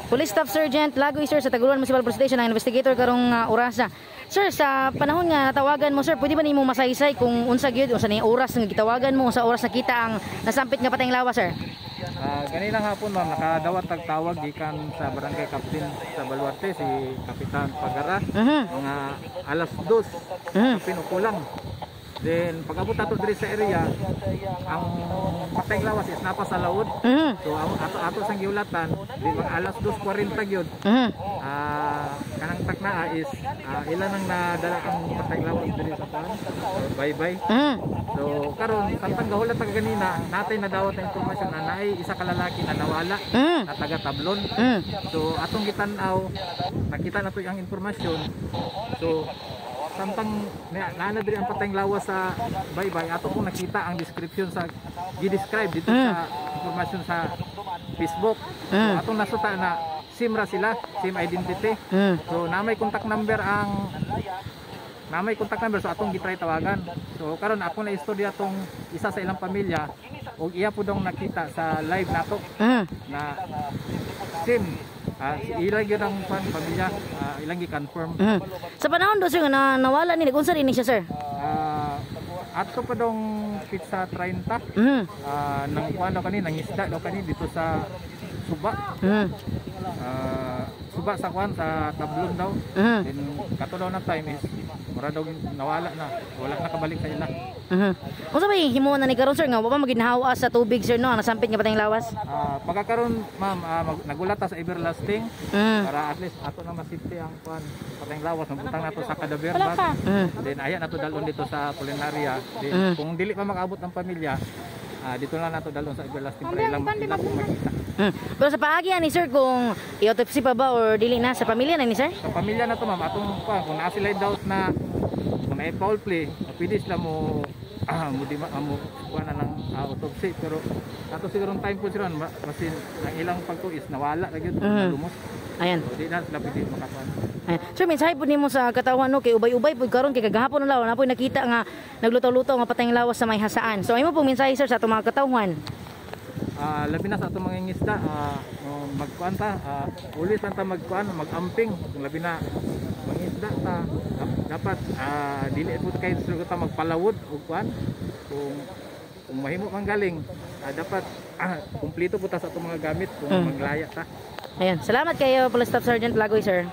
Police Staff Sergeant Lagoy sir sa Taguluan Municipal Police Station ang investigator karong orasa. Sir, sa panahon nga natawagan mo sir, pwede ba nimo masaysay kung unsa gyud unsa ning oras nga gitawagan mo, sa oras nakita ang nasampit nga patayng lawas sir? Ganina hapon ma'am, nakadawat tagtawag gikan sa barangay captain sa Baluarte si Kapitan Pagara. Mga alas 2 kapin ukulang. Then pag-abot ato diri sa area, ang patayng lawas is napa sa laod. So ato sang giulatan, di mga alas 2:40 gyud. Kanang taknaa is ilan ang nadala ang patayng lawas diri sa pan. Bye-bye. So karon samtang gahulat ta ganina, natay nadawat na impormasyon na naay isa ka lalaki na nawala na taga Tablon. So atong gitan-aw, nakita nato ang impormasyon. So samtang naana diri ang patayng lawas sa Baybay, ato kung nakita ang description sa gi-describe dito sa informasyon sa Facebook. So atong nasuta na SIM ra sila, SIM identity. So namay contact number so atong gitry tawagan. So karon ako na istorya tong isa sa ilang pamilya ug iya po dong nakita sa live nato na SIM ilang yun ang pamilya, ilang i-confirm. Sa panahon do sir nga nawala ni unsa rin siya sir? Ato pa dong pizza 30. Nang kuan daw kani, nang isda daw kani dito sa Suba. Suba sa kuan sa Tablon daw. Then kato daw na time is mura daw nawala na. Wala na kabalik sa ila. Unsa may himuon na ni karon sir nga wa pa maginhawa sa tubig sir no, ang nasampit nga patayng lawas? Pagkakaroon ma'am, nagulat ta sa everlasting para at least ato na masipti ang kuan patayng lawas, nabutang nato sa cadaver bag. Then ayan nato dalon dito sa Polinaria. Then kung dili pa makaabot ang pamilya, dito na nato dalon sa everlasting para ilang makita. Pero sa paagi ni sir kung i-autopsy pa ba or dili na, sa pamilya na ni sir? Sa pamilya na to ma'am, atong kung naa sila doubt na kung may foul play, pwede sila mo kuha na ng autopsy. Pero ato siguro time po sila kasi ang ilang pagtuis nawala na yun, lumos. Ayan. So di na sila pwede makakuan. Sir, mensahe po nimo sa katawan no, kay ubay-ubay po karon kay kagahapon na law na po nakita nga naglutaw-lutaw nga patayng lawas sa may hasaan. So imo po mensahe sir sa atong mga katawhan. Labi na sa atong mga ngisda, magkuan ta, ulit ta magkuan, magamping. Kung labi na mangisda ta, dapat dili po kay sila ta magpalawod og kuan. Kung mahimo man galing, dapat kumpleto po ta sa atong mga gamit kung maglaya ta. Ayan, salamat kayo Police Staff Sergeant Lagoy sir.